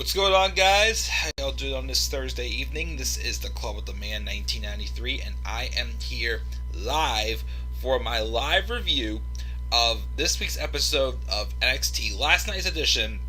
What's going on, guys? How y'all doing on this Thursday evening? This is the Club with the Man 1993, and I am here live for my live review of this week's episode of NXT. Last night's edition,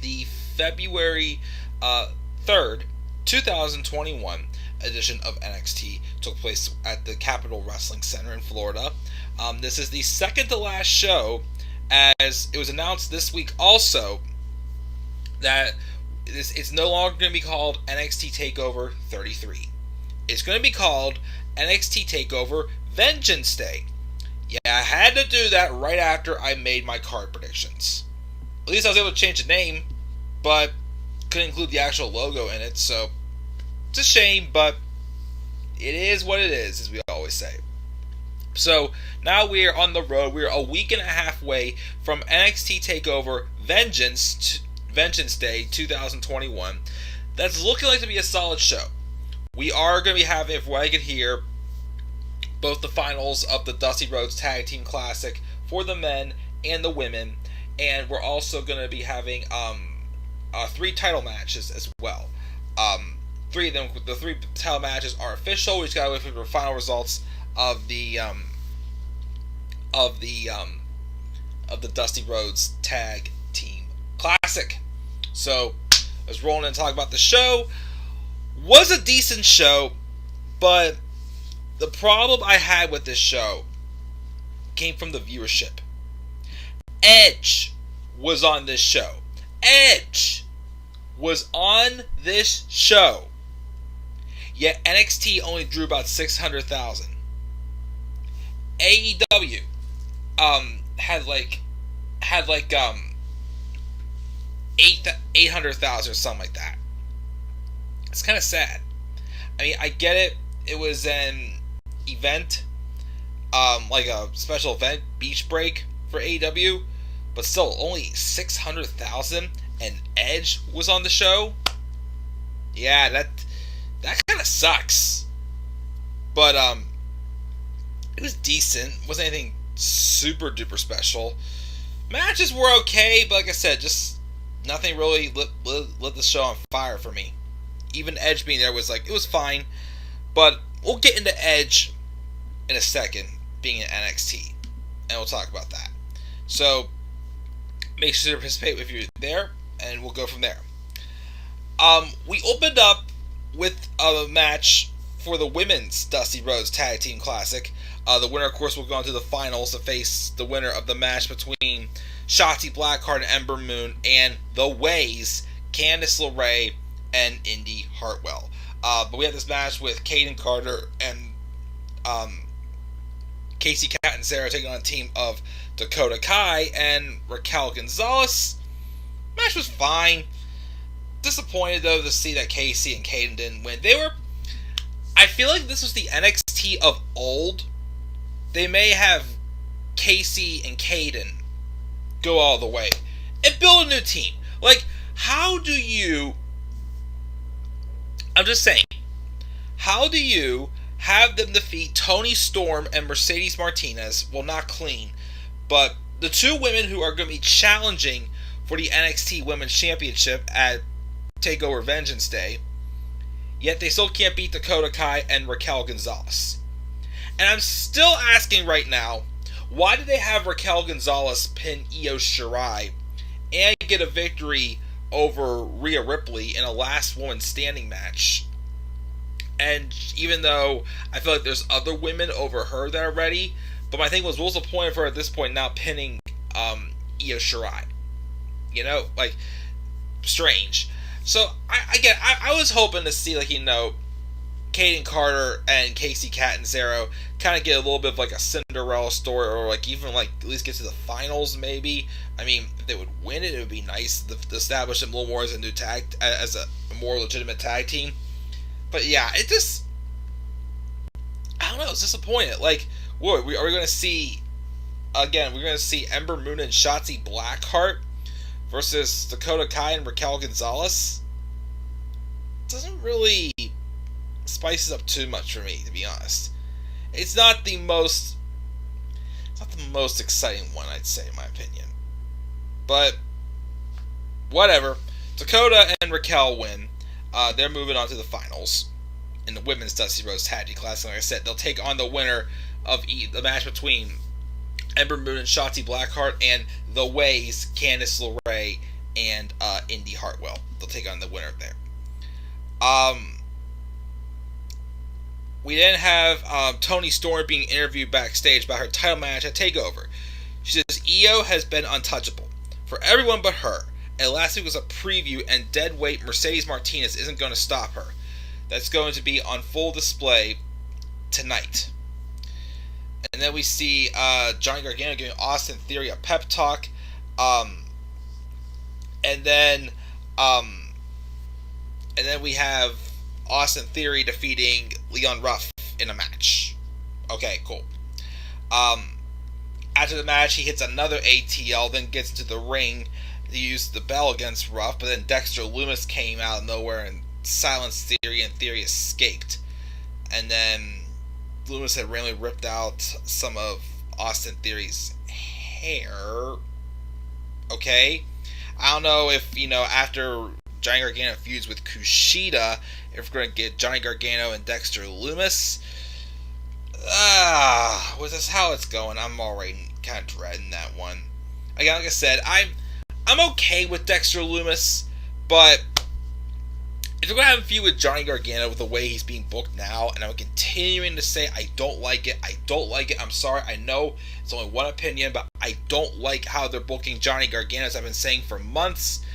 the February 3rd, 2021 edition of NXT took place at the Capitol Wrestling Center in Florida. This is the second to last show, as it was announced this week also that it's no longer going to be called NXT TakeOver 33. It's going to be called NXT TakeOver Vengeance Day. Yeah, I had to do that right after I made my card predictions. At least I was able to change the name, but couldn't include the actual logo in it, so it's a shame, but it is what it is, as we always say. So now we are on the road. We are a week and a half away from NXT TakeOver Vengeance Day 2021. That's looking like to be a solid show. We are going to be having, if I could hear, both the finals of the Dusty Rhodes Tag Team Classic for the men and the women, and we're also going to be having 3 title matches as well. 3 of them, the 3 title matches are official. We just got to wait for the final results of the Dusty Rhodes Tag Team Classic. So let's roll in and talk about the show. Was a decent show, but the problem I had with this show came from the viewership. Edge was on this show. Edge was on this show. Yet NXT only drew about 600,000. AEW had 800,000 or something like that. It's kind of sad. I mean, I get it. It was an event, like a special event, beach break for AEW, but still only 600,000, and Edge was on the show. Yeah, that kind of sucks. But it was decent. Wasn't anything super duper special. Matches were okay, but like I said, just nothing really lit the show on fire for me. Even Edge being there was it was fine. But we'll get into Edge in a second, being in NXT, and we'll talk about that. So make sure to participate if you're there, and we'll go from there. We opened up with a match for the women's Dusty Rhodes Tag Team Classic. The winner, of course, will go on to the finals to face the winner of the match between Shotzi Blackheart and Ember Moon, and The Ways, Candice LeRae and Indy Hartwell. But we have this match with Kayden Carter and Casey Catanzaro taking on a team of Dakota Kai and Raquel Gonzalez. Match was fine. Disappointed, though, to see that Casey and Kayden didn't win. I feel like this was the NXT of old. They may have Casey and Kayden go all the way and build a new team. How do you... I'm just saying, how do you have them defeat Toni Storm and Mercedes Martinez? Well, not clean, but the 2 women who are going to be challenging for the NXT Women's Championship at TakeOver Vengeance Day, yet they still can't beat Dakota Kai and Raquel Gonzalez. And I'm still asking right now, why did they have Raquel Gonzalez pin Io Shirai and get a victory over Rhea Ripley in a last woman standing match? And even though I feel like there's other women over her that are ready, but my thing was, what was the point of her at this point now pinning Io Shirai? Strange. So I was hoping to see Kayden Carter and Casey Catanzaro kind of get a little bit of a Cinderella story, or even at least get to the finals maybe. I mean, if they would win it, it would be nice to establish them a little more as a new as a more legitimate tag team. But yeah, it just, I don't know, it's disappointing. Are we going to see, again, we're going to see Ember Moon and Shotzi Blackheart versus Dakota Kai and Raquel Gonzalez? Doesn't really spices up too much for me, to be honest. It's not the most exciting one, I'd say, in my opinion. But whatever. Dakota and Raquel win. They're moving on to the finals in the women's Dusty Rhodes Tag Team Classic. Like I said, they'll take on the winner of the match between Ember Moon and Shotzi Blackheart and The Way's Candice LeRae and Indy Hartwell. They'll take on the winner there. We then have Toni Storm being interviewed backstage about her title match at TakeOver. She says Io has been untouchable for everyone but her. And last week was a preview, and deadweight Mercedes Martinez isn't going to stop her. That's going to be on full display tonight. And then we see Johnny Gargano giving Austin Theory a pep talk. And then we have Austin Theory defeating Leon Ruff in a match. Okay, cool. After the match, he hits another ATL, then gets into the ring. He used the bell against Ruff, but then Dexter Lumis came out of nowhere and silenced Theory, and Theory escaped. And then Lumis had randomly ripped out some of Austin Theory's hair. Okay? I don't know if, after Johnny Gargano feuds with Kushida, if we're going to get Johnny Gargano and Dexter Lumis. Was this how it's going? I'm already kind of dreading that one. Again, like I said, I'm okay with Dexter Lumis, but if we're going to have a feud with Johnny Gargano with the way he's being booked now, and I'm continuing to say I don't like it, I'm sorry, I know it's only one opinion, but I don't like how they're booking Johnny Gargano, as I've been saying for months,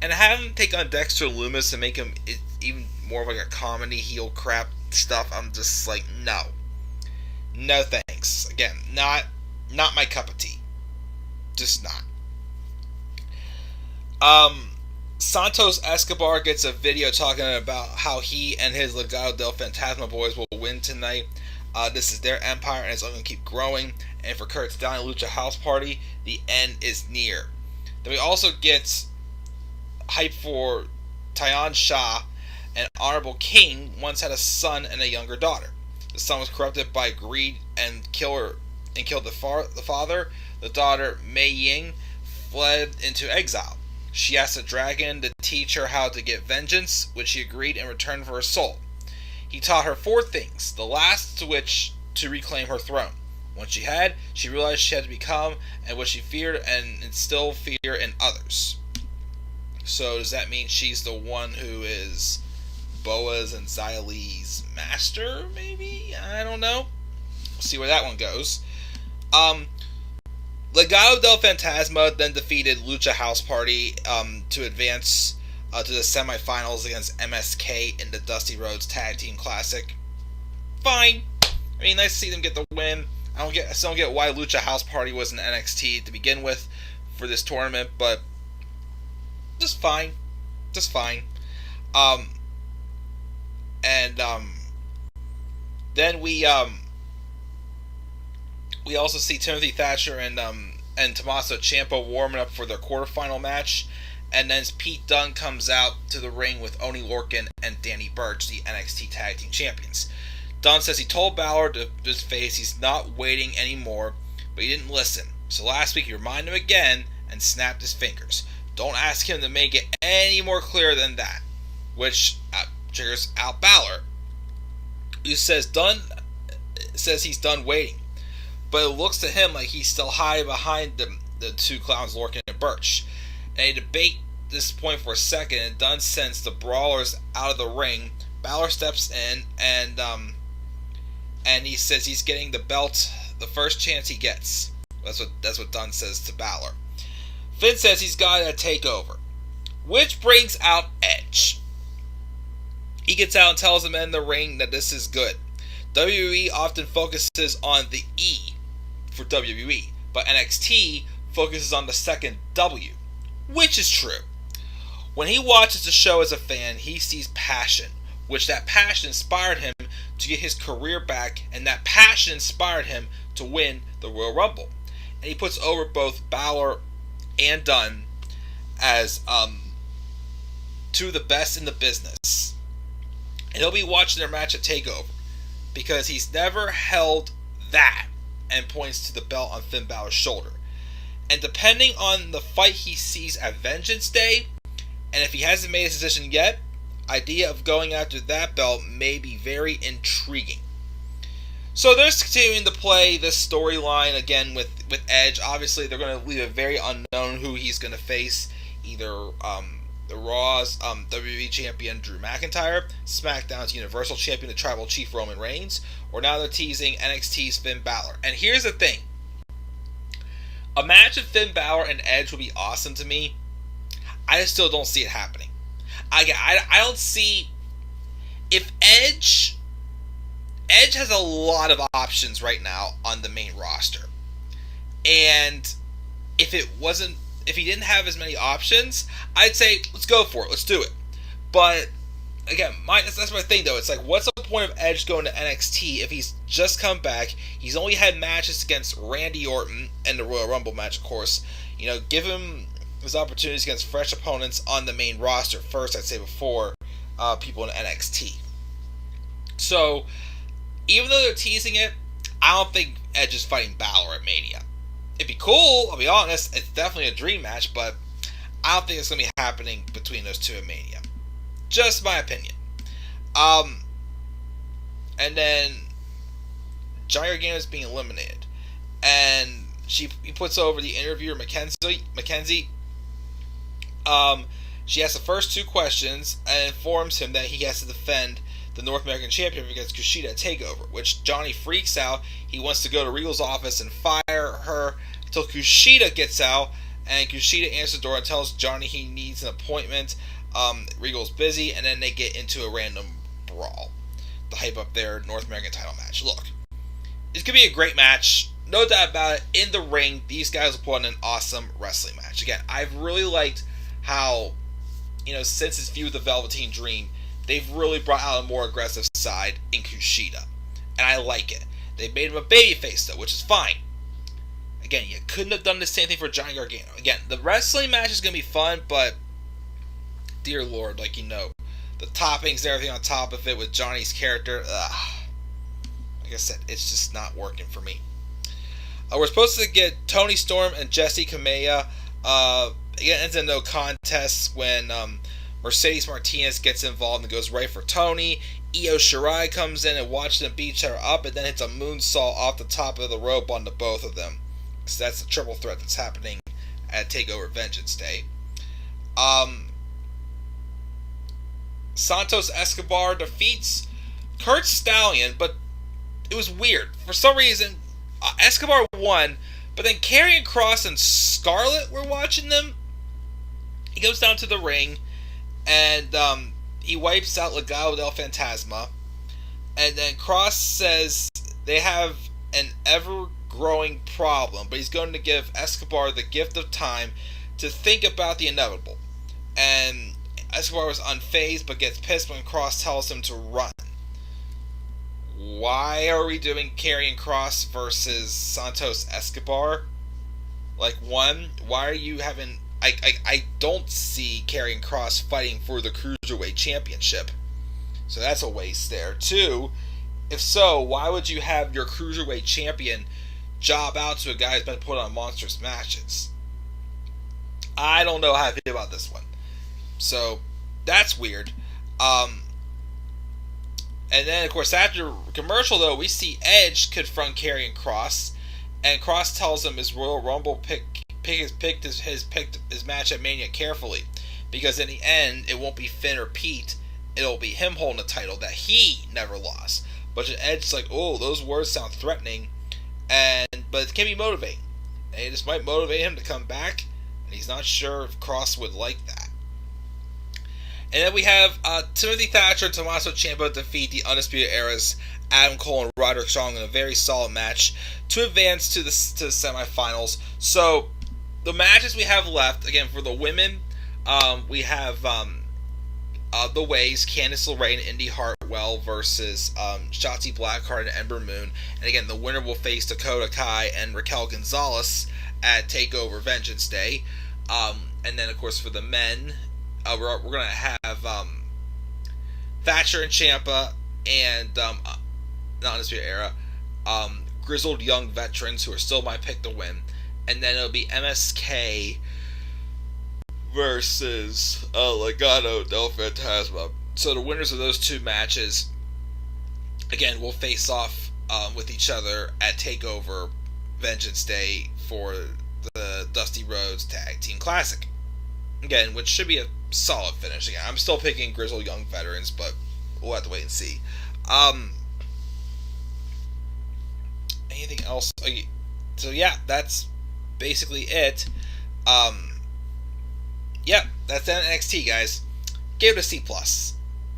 and have him take on Dexter Lumis and make him even more of like a comedy heel crap stuff. I'm just like, no thanks. Again, not my cup of tea. Just not. Santos Escobar gets a video talking about how he and his Legado del Fantasma boys will win tonight. This is their empire and it's only going to keep growing. And for Kurt's Down and Lucha House Party, the end is near. Then we also get hype for Tyon Shah. An Honorable King once had a son and a younger daughter. The son was corrupted by greed and killed the father. The daughter, Mei Ying, fled into exile. She asked the dragon to teach her how to get vengeance, which he agreed in return for her soul. He taught her 4 things, the last to which to reclaim her throne. Once she had, she realized she had to become and what she feared and instill fear in others. So does that mean she's the one who is Boaz and Xia Li's master, maybe? I don't know. We'll see where that one goes. Legado del Fantasma then defeated Lucha House Party to advance to the semifinals against MSK in the Dusty Rhodes Tag Team Classic. Fine. I mean, nice to see them get the win. I still don't get why Lucha House Party was in NXT to begin with for this tournament, but just fine. Then we also see Timothy Thatcher and Tommaso Ciampa warming up for their quarterfinal match, and then Pete Dunne comes out to the ring with Oney Lorcan and Danny Burch, the NXT Tag Team Champions. Dunne says he told Balor to his face he's not waiting anymore, but he didn't listen. So last week he reminded him again and snapped his fingers. Don't ask him to make it any more clear than that, which triggers out Balor, who says he's done waiting. But it looks to him like he's still hiding behind the 2 clowns, Lorcan and Burch. And they debate this point for a second, and Dunne sends the brawlers out of the ring. Balor steps in, and he says he's getting the belt the first chance he gets. That's what Dunne says to Balor. Finn says he's got a takeover, which brings out Edge. He gets out and tells the men in the ring that this is good. WWE often focuses on the E for WWE, but NXT focuses on the second W, which is true. When he watches the show as a fan, he sees passion, which that passion inspired him to get his career back, and that passion inspired him to win the Royal Rumble. And he puts over both Balor and Dunne as 2 of the best in the business. And he'll be watching their match at TakeOver, because he's never held that, and points to the belt on Finn Balor's shoulder. And depending on the fight he sees at Vengeance Day, And if he hasn't made his decision yet, idea of going after that belt may be very intriguing. So they're continuing to play this storyline again with Edge. Obviously, they're going to leave it very unknown who he's going to face. Either the Raw's WWE Champion Drew McIntyre, SmackDown's Universal Champion, the Tribal Chief Roman Reigns, or now they're teasing NXT's Finn Balor. And here's the thing. A match of Finn Balor and Edge would be awesome to me. I just still don't see it happening. I don't see... If Edge has a lot of options right now on the main roster. And if he didn't have as many options, I'd say, let's go for it. Let's do it. But, again, that's my thing, though. It's like, what's the point of Edge going to NXT if he's just come back? He's only had matches against Randy Orton and the Royal Rumble match, of course. You know, give him his opportunities against fresh opponents on the main roster first, I'd say, before people in NXT. So, even though they're teasing it, I don't think Edge is fighting Balor at Mania. It'd be cool, I'll be honest. It's definitely a dream match, but I don't think it's going to be happening between those two at Mania. Just my opinion. And then Johnny Gargano is being eliminated. And he puts over the interviewer, Mackenzie. She asks the first two questions and informs him that he has to defend the North American Champion against Kushida at TakeOver, which Johnny freaks out. He wants to go to Regal's office and fire her until Kushida gets out, and Kushida answers the door and tells Johnny he needs an appointment. Regal's busy, and then they get into a random brawl to hype up their North American title match. Look, it's going to be a great match, no doubt about it. In the ring, these guys will put on an awesome wrestling match. Again, I've really liked how, since his feud with the Velveteen Dream, they've really brought out a more aggressive side in Kushida. And I like it. They made him a babyface, though, which is fine. Again, you couldn't have done the same thing for Johnny Gargano. Again, the wrestling match is going to be fun, but dear Lord, the toppings and everything on top of it with Johnny's character, like I said, it's just not working for me. We're supposed to get Toni Storm and Jessie Kamea. It ends in no contest when Mercedes Martinez gets involved and goes right for Toni. Io Shirai comes in and watches them beat her up, and then hits a moonsault off the top of the rope onto both of them. So that's the triple threat that's happening at TakeOver Vengeance Day. Santos Escobar defeats Kurt Stallion, but it was weird. For some reason, Escobar won, but then Karrion Kross and Scarlett were watching them. He goes down to the ring, and he wipes out Legado del Fantasma. And then Kross says they have an ever-growing problem, but he's going to give Escobar the gift of time to think about the inevitable. And Escobar was unfazed, but gets pissed when Kross tells him to run. Why are we doing Karrion Kross versus Santos Escobar? Why are you having... I don't see Karrion Kross fighting for the Cruiserweight Championship. So that's a waste there. Two, if so, why would you have your Cruiserweight Champion job out to a guy who's been put on monstrous matches? I don't know how to feel about this one. So, that's weird. And then, of course, after commercial, though, we see Edge confront Karrion Kross, and Kross tells him his Royal Rumble picked his match at Mania carefully, because in the end, it won't be Finn or Pete, it'll be him holding the title that he never lost. But Edge's like, oh, those words sound threatening, but it can be motivating. And it just might motivate him to come back, and he's not sure if Kross would like that. And then we have Timothy Thatcher and Tommaso Ciampa defeat the Undisputed Era's Adam Cole and Roderick Strong in a very solid match to advance to the semifinals. So, the matches we have left, again, for the women, we have the Ways, Candice LeRae and Indy Hartwell versus Shotzi Blackheart and Ember Moon. And again, the winner will face Dakota Kai and Raquel Gonzalez at TakeOver Vengeance Day. And then, of course, for the men, we're going to have Thatcher and Ciampa and not Undisputed Era, grizzled young veterans who are still my pick to win. And then it'll be MSK versus Gargano del Fantasma. So the winners of those two matches, again, will face off with each other at TakeOver Vengeance Day for the Dusty Rhodes Tag Team Classic. Again, which should be a solid finish. Again, I'm still picking grizzled young veterans, but we'll have to wait and see. Anything else? So yeah, that's basically it. Yeah, that's NXT, guys. Gave it a C+.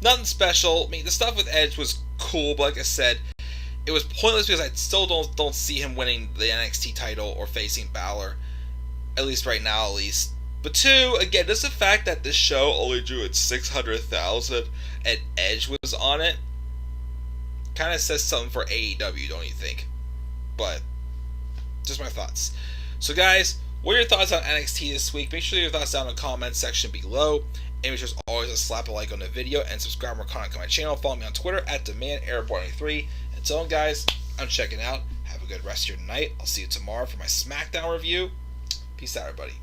Nothing special. I mean, the stuff with Edge was cool, but like I said, it was pointless because I still don't see him winning the NXT title or facing Balor. At least right now, at least. But two, again, just the fact that this show only drew at 600,000 and Edge was on it kind of says something for AEW, don't you think? But just my thoughts. So guys, what are your thoughts on NXT this week? Make sure your thoughts down in the comment section below. And make sure as always to slap a like on the video and subscribe more content to my channel. Follow me on Twitter at DemandAirborne83. Until then, guys, I'm checking out. Have a good rest of your night. I'll see you tomorrow for my SmackDown review. Peace out, everybody.